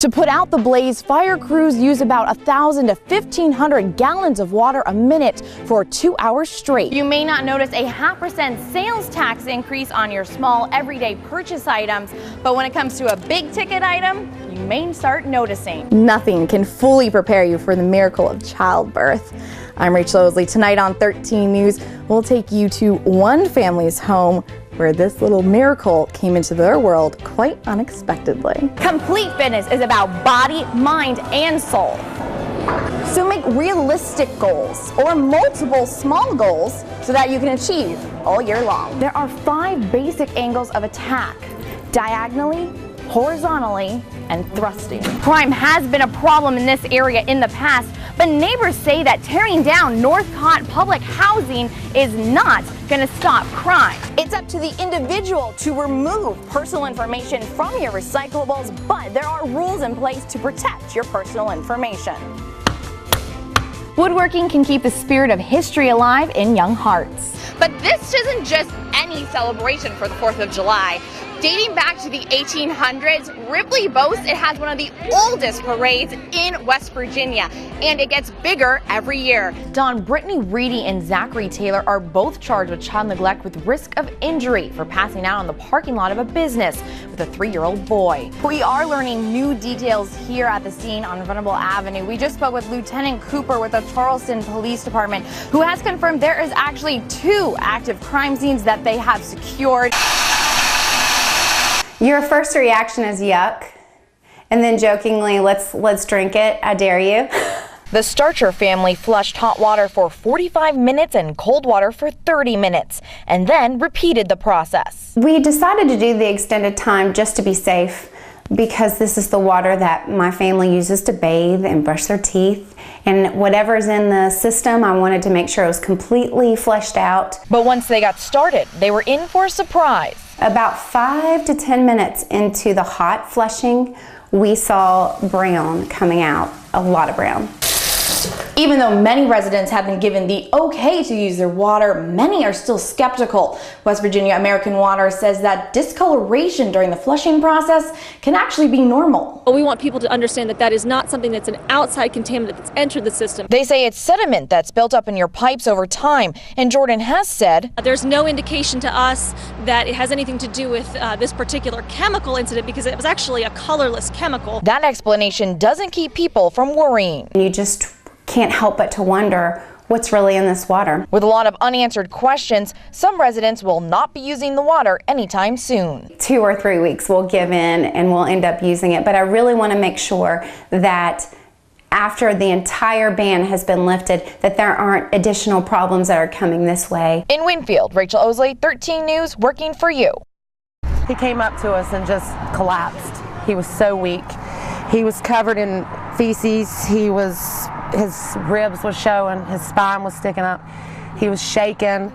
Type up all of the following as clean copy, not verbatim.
To put out the blaze, fire crews use about 1,000 to 1,500 gallons of water a minute for 2 hours straight. You may not notice a 0.5% sales tax increase on your small everyday purchase items, but when it comes to a big ticket item, you may start noticing. Nothing can fully prepare you for the miracle of childbirth. I'm Rachel Osley. Tonight on 13 News, we'll take you to one family's home where this little miracle came into their world quite unexpectedly. Complete Fitness is about body, mind, and soul. So make realistic goals or multiple small goals so that you can achieve all year long. There are 5 basic angles of attack: diagonally, horizontally, and thrusting. Crime has been a problem in this area in the past, but neighbors say that tearing down Northcott public housing is not going to stop crime. It's up to the individual to remove personal information from your recyclables, but there are rules in place to protect your personal information. Woodworking can keep the spirit of history alive in young hearts. But this isn't just any celebration for the 4th of July. Dating back to the 1800s, Ripley boasts it has one of the oldest parades in West Virginia, and it gets bigger every year. Don Brittany Reedy and Zachary Taylor are both charged with child neglect with risk of injury for passing out on the parking lot of a business with a 3-year-old boy. We are learning new details here at the scene on Venable Avenue. We just spoke with Lieutenant Cooper with the Charleston Police Department, who has confirmed there is actually 2 active crime scenes that they have secured. Your first reaction is yuck, and then jokingly, let's drink it, I dare you. The Starcher family flushed hot water for 45 minutes and cold water for 30 minutes, and then repeated the process. We decided to do the extended time just to be safe, because this is the water that my family uses to bathe and brush their teeth, and whatever's in the system, I wanted to make sure it was completely flushed out. But once they got started, they were in for a surprise. About 5 to 10 minutes into the hot flushing, we saw brown coming out, a lot of brown. Even though many residents have been given the okay to use their water, many are still skeptical. West Virginia American Water says that discoloration during the flushing process can actually be normal. We want people to understand that that is not something that's an outside contaminant that's entered the system. They say it's sediment that's built up in your pipes over time, and Jordan has said, There's no indication to us that it has anything to do with this particular chemical incident, because it was actually a colorless chemical. That explanation doesn't keep people from worrying. You just can't help but to wonder what's really in this water. With a lot of unanswered questions, some residents will not be using the water anytime soon. 2 or 3 weeks we'll give in and we'll end up using it, but I really want to make sure that after the entire ban has been lifted, that there aren't additional problems that are coming this way. In Winfield, Rachel Osley, 13 News, working for you. He came up to us and just collapsed. He was so weak. He was covered in feces. His ribs were showing, his spine was sticking up. He was shaking.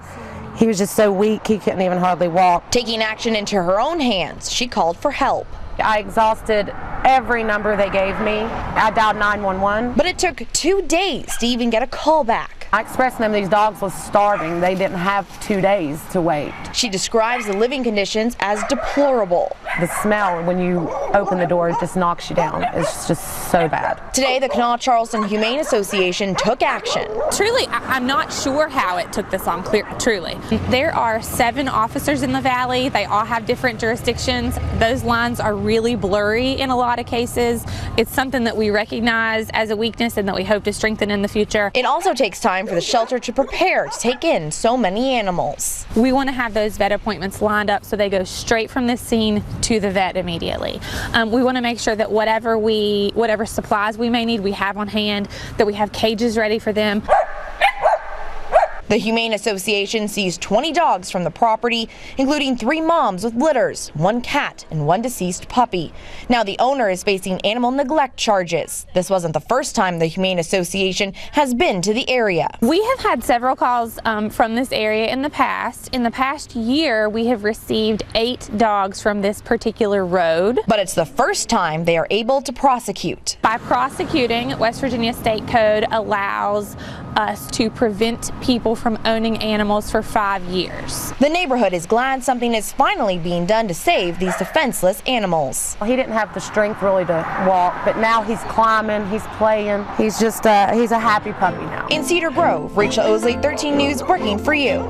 He was just so weak he couldn't even hardly walk. Taking action into her own hands, she called for help. I exhausted every number they gave me. I dialed 911. But it took 2 days to even get a call back. I expressed to them these dogs was starving. They didn't have 2 days to wait. She describes the living conditions as deplorable. The smell when you open the door just knocks you down. It's just so bad. Today, the Kanawha Charleston Humane Association took action. Truly, I'm not sure how it took this long, truly. There are 7 officers in the valley. They all have different jurisdictions. Those lines are really blurry in a lot of cases. It's something that we recognize as a weakness and that we hope to strengthen in the future. It also takes time for the shelter to prepare to take in so many animals. We want to have those vet appointments lined up so they go straight from this scene to the vet immediately. We want to make sure that whatever supplies we may need, we have on hand, that we have cages ready for them. The Humane Association seized 20 dogs from the property, including 3 moms with litters, 1 cat, and 1 deceased puppy. Now the owner is facing animal neglect charges. This wasn't the first time the Humane Association has been to the area. We have had several calls from this area in the past. In the past year, we have received 8 dogs from this particular road. But it's the first time they are able to prosecute. By prosecuting, West Virginia State Code allows us to prevent people from owning animals for 5 years. The neighborhood is glad something is finally being done to save these defenseless animals. He didn't have the strength really to walk, but now he's climbing, he's playing. He's just he's a happy puppy now. In Cedar Grove, Rachel Osley, 13 News, working for you.